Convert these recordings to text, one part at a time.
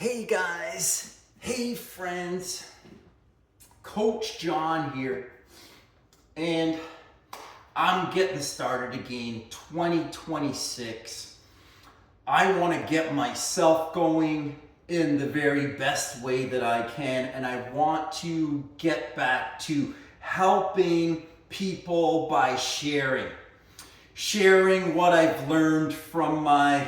Hey guys, hey friends, Coach John here, and I'm getting started again, 2026. I want to get myself going in the very best way that I can, and I want to get back to helping people by sharing what I've learned from my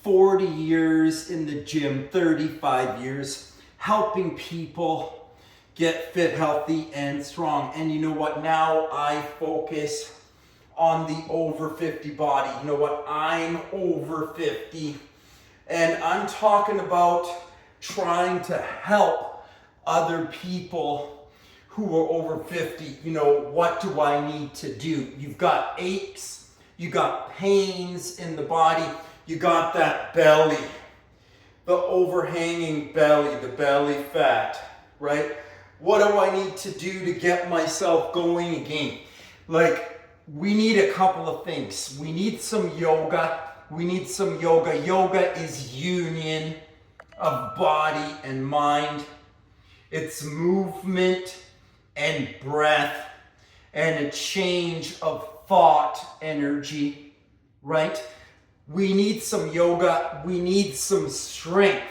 40 years in the gym, 35 years, helping people get fit, healthy, and strong. And you know what? Now I focus on the over 50 body. You know what? I'm over 50. And I'm talking about trying to help other people who are over 50. You know, what do I need to do? You've got aches, you got pains in the body. You got that belly, the overhanging belly, the belly fat, right? What do I need to do to get myself going again? Like, we need a couple of things. We need some yoga. Yoga is union of body and mind. It's movement and breath and a change of thought energy, right? We need some yoga, we need some strength,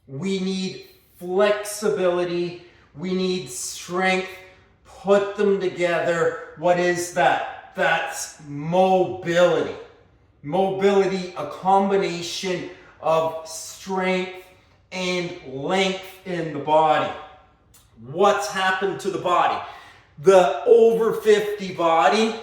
we need flexibility, we need strength. Put them together. What is that? That's mobility. Mobility, a combination of strength and length in the body. What's happened to the body? The over 50 body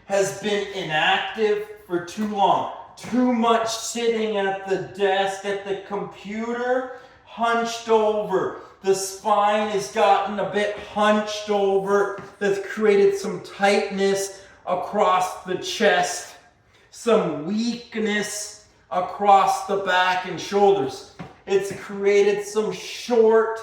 has been inactive for too long. Too much sitting at the desk, at the computer, hunched over. The spine has gotten a bit hunched over. That's created some tightness across the chest, some weakness across the back and shoulders. It's created some short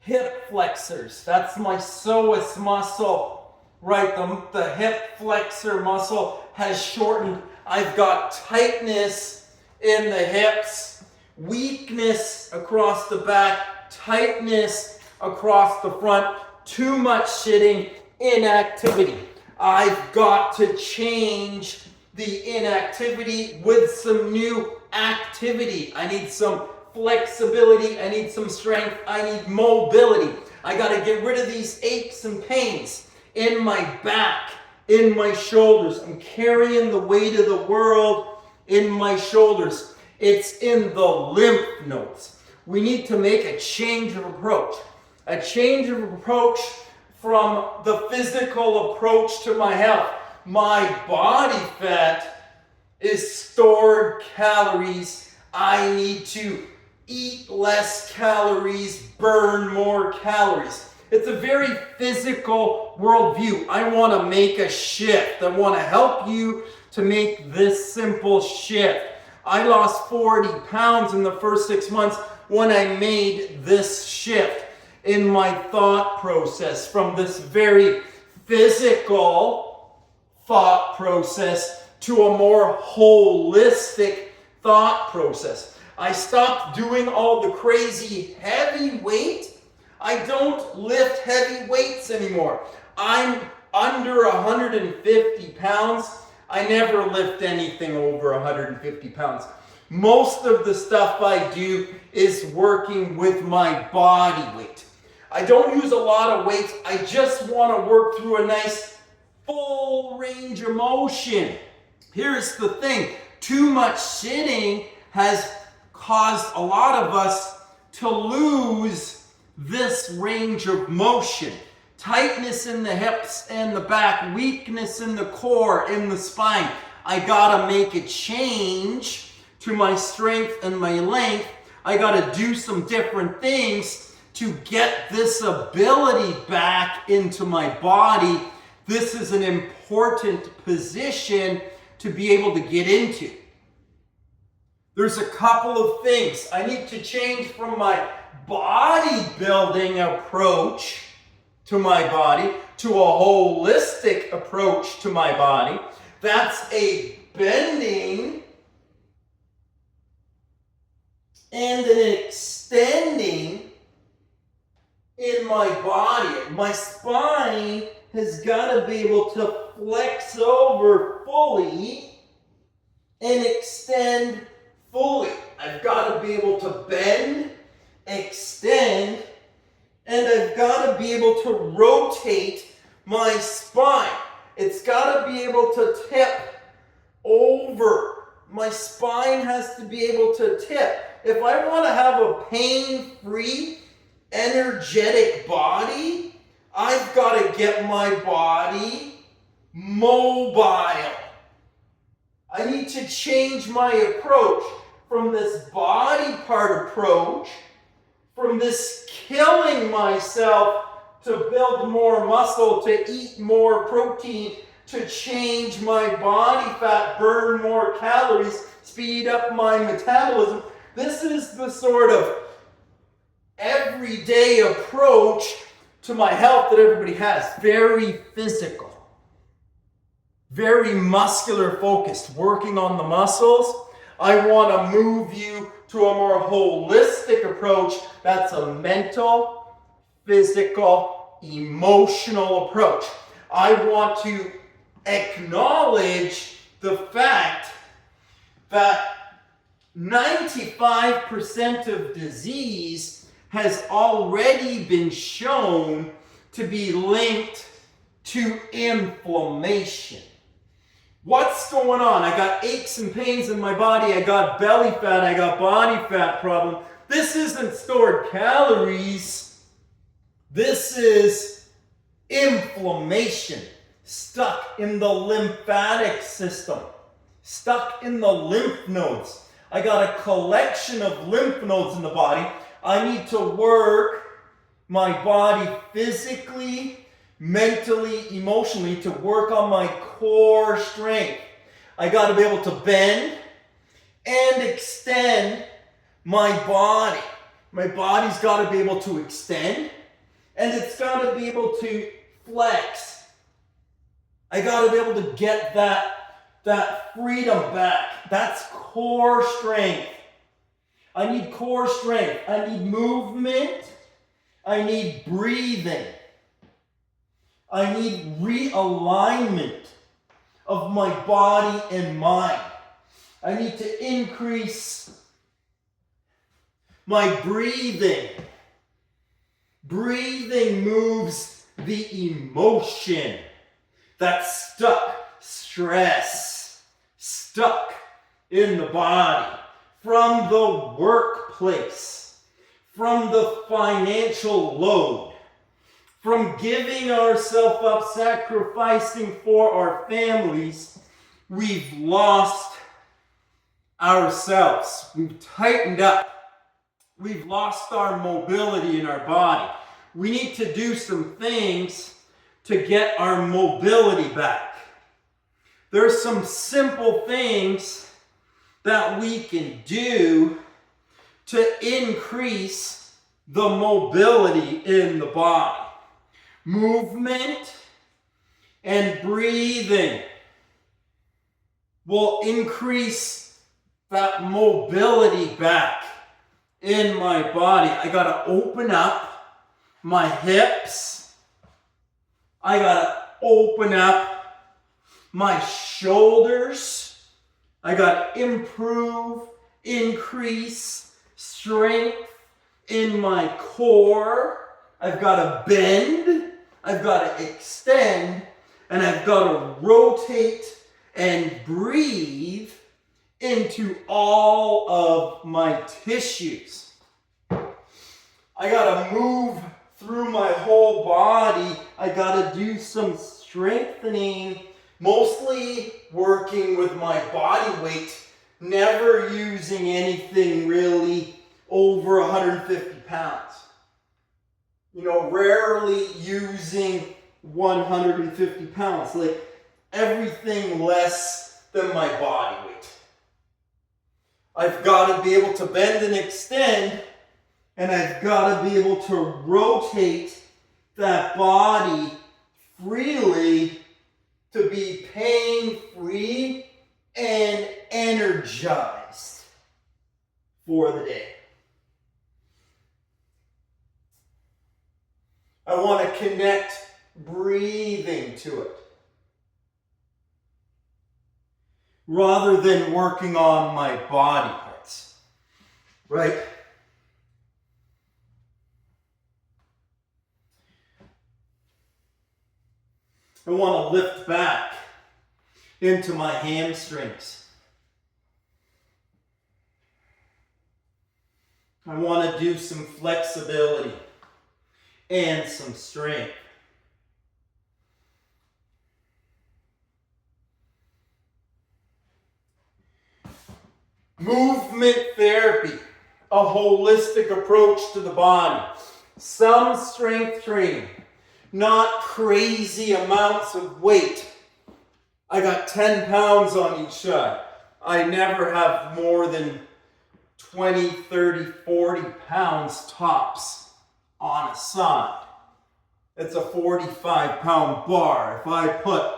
hip flexors. That's my psoas muscle. Right, the hip flexor muscle has shortened. I've got tightness in the hips, weakness across the back, tightness across the front, too much sitting, inactivity. I've got to change the inactivity with some new activity. I need some flexibility, I need some strength, I need mobility. I got to get rid of these aches and pains in my back, in my shoulders. I'm carrying the weight of the world in my shoulders. It's in the lymph nodes. We need to make a change of approach. A change of approach from the physical approach to my health. My body fat is stored calories. I need to eat less calories, burn more calories. It's a very physical worldview. I want to make a shift. I want to help you to make this simple shift. I lost 40 pounds in the first 6 months when I made this shift in my thought process from this very physical thought process to a more holistic thought process. I stopped doing all the crazy heavy weight. I don't lift heavy weights anymore. I'm under 150 pounds. I never lift anything over 150 pounds. Most of the stuff I do is working with my body weight. I don't use a lot of weights. I just want to work through a nice full range of motion. Here's the thing. Too much sitting has caused a lot of us to lose this range of motion. Tightness in the hips and the back, weakness in the core, in the spine. I gotta make a change to my strength and my length. I gotta do some different things to get this ability back into my body. This is an important position to be able to get into. There's a couple of things. I need to change from my bodybuilding approach to my body to a holistic approach to my body. That's a bending and an extending in my body. My spine has got to be able to flex over fully and extend fully. I've got to be able to bend, extend, and I've got to be able to rotate my spine. It's got to be able to tip over. My spine has to be able to tip. If I want to have a pain-free, energetic body, I've got to get my body mobile. I need to change my approach from this body part approach, from this killing myself to build more muscle, to eat more protein, to change my body fat, burn more calories, speed up my metabolism. This is the sort of everyday approach to my health that everybody has. Very physical, very muscular focused, working on the muscles. I want to move you to a more holistic approach. That's a mental, physical, emotional approach. I want to acknowledge the fact that 95% of disease has already been shown to be linked to inflammation. What's going on? I got aches and pains in my body. I got belly fat. I got body fat problem. This isn't stored calories. This is inflammation stuck in the lymphatic system, stuck in the lymph nodes. I got a collection of lymph nodes in the body. I need to work my body physically, mentally, emotionally to work on my core strength. I got to be able to bend and extend my body. My body's got to be able to extend and it's got to be able to flex. I got to be able to get that freedom back. That's core strength. I need core strength. I need movement. I need breathing. I need realignment of my body and mind. I need to increase my breathing. Breathing moves the emotion that's stuck, stress, stuck in the body, from the workplace, from the financial load, from giving ourselves up, sacrificing for our families. We've lost ourselves. We've tightened up. We've lost our mobility in our body. We need to do some things to get our mobility back. There's some simple things that we can do to increase the mobility in the body. Movement and breathing will increase that mobility back in my body. I gotta open up my hips. I gotta open up my shoulders. I gotta increase strength in my core. I've gotta bend. I've gotta extend. And I've gotta rotate and breathe into all of my tissues. I gotta move through my whole body. I gotta do some strengthening, mostly working with my body weight, never using anything really over 150 pounds. Rarely using 150 pounds, like everything less than my body weight. I've got to be able to bend and extend, and I've got to be able to rotate that body freely to be pain-free and energized for the day. connect breathing to it, rather than working on my body parts, right? I want to lift back into my hamstrings. I want to do some flexibility and some strength. Movement therapy, a holistic approach to the body. Some strength training, not crazy amounts of weight. I got 10 pounds on each side. I never have more than 20, 30, 40 pounds tops on a side. It's a 45-pound bar. If I put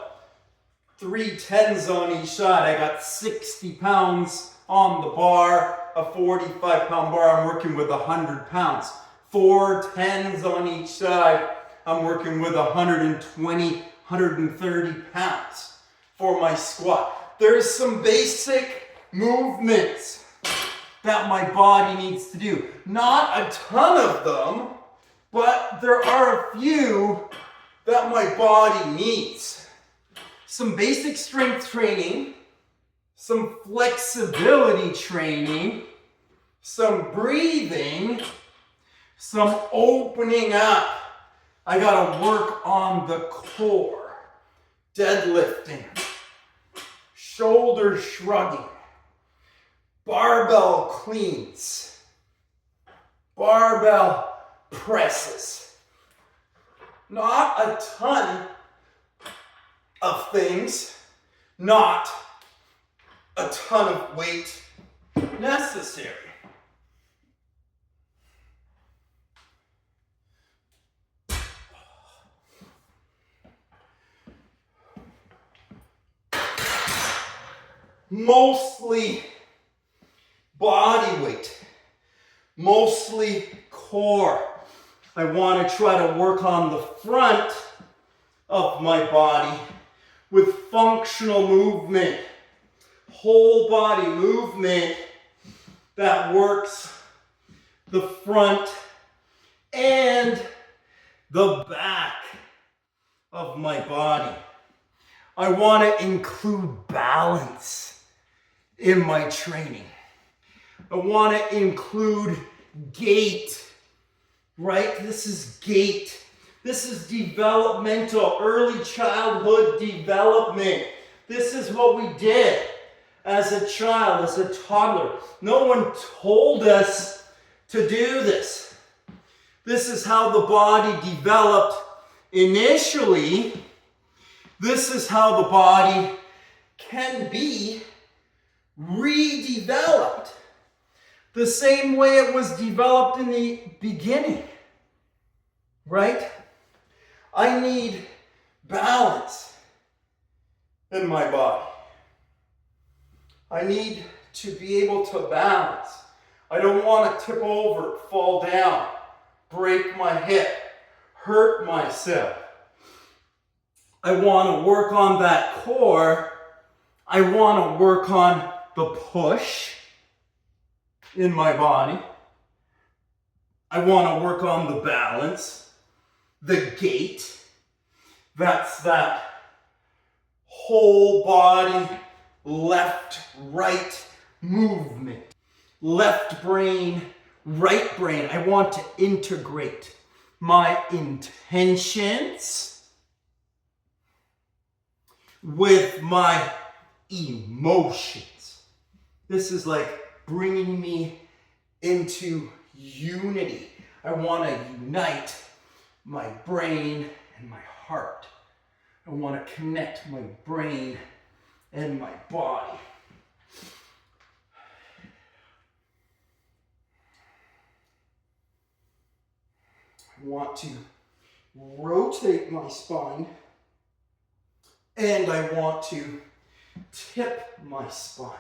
3 10s on each side, I got 60 pounds on the bar. A 45-pound bar, I'm working with 100 pounds. 4 10s on each side, I'm working with 120, 130 pounds for my squat. There's some basic movements that my body needs to do. Not a ton of them, but there are a few that my body needs. Some basic strength training, some flexibility training, some breathing, some opening up. I gotta work on the core, deadlifting, shoulder shrugging, barbell cleans, barbell presses. Not a ton of things, not a ton of weight necessary. Mostly body weight, mostly core. I want to try to work on the front of my body with functional movement, whole body movement that works the front and the back of my body. I want to include balance in my training. I want to include gait, right? This is gait. This is developmental, early childhood development. This is what we did as a child, as a toddler. No one told us to do this. This is how the body developed initially. This is how the body can be redeveloped the same way it was developed in the beginning, right? I need balance in my body. I need to be able to balance. I don't want to tip over, fall down, break my hip, hurt myself. I want to work on that core. I want to work on the push in my body. I want to work on the balance, the gait. That's that whole body, left, right movement. Left brain, right brain. I want to integrate my intentions with my emotions. This is like bringing me into unity. I want to unite my brain and my heart. I want to connect my brain and my body. I want to rotate my spine, and I want to tip my spine.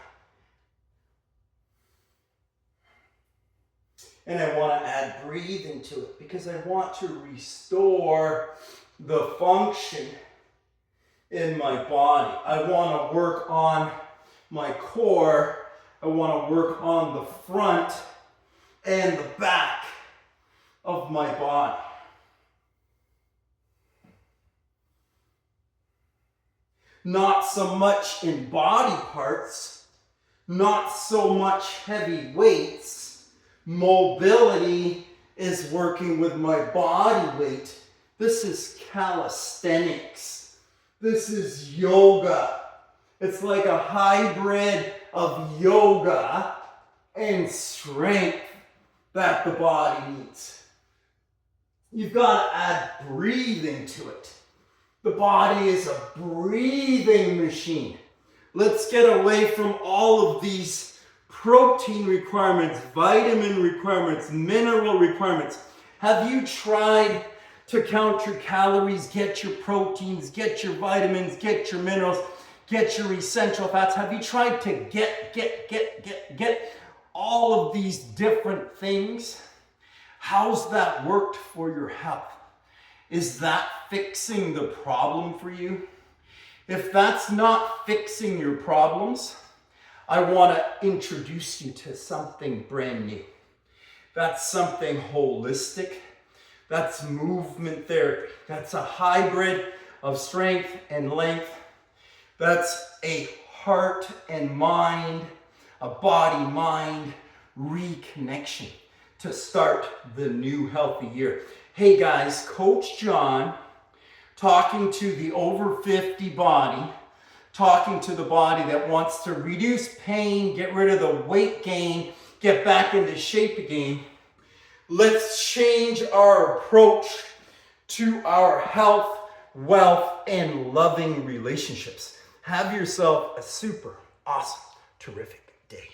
And I want to add add breathing to it because I want to restore the function in my body. I want to work on my core. I want to work on the front and the back of my body. Not so much in body parts, not so much heavy weights. Mobility is working with my body weight. This is calisthenics. This is yoga. It's like a hybrid of yoga and strength that the body needs. You've got to add breathing to it. The body is a breathing machine. Let's get away from all of these protein requirements, vitamin requirements, mineral requirements. Have you tried to count your calories, get your proteins, get your vitamins, get your minerals, get your essential fats? Have you tried to get all of these different things? How's that worked for your health? Is that fixing the problem for you? If that's not fixing your problems, I want to introduce you to something brand new. That's something holistic. That's movement therapy. That's a hybrid of strength and length. That's a heart and mind, a body-mind reconnection to start the new healthy year. Hey guys, Coach John, talking to the over 50 body, talking to the body that wants to reduce pain, get rid of the weight gain, get back into shape again. Let's change our approach to our health, wealth, and loving relationships. Have yourself a super awesome, terrific day.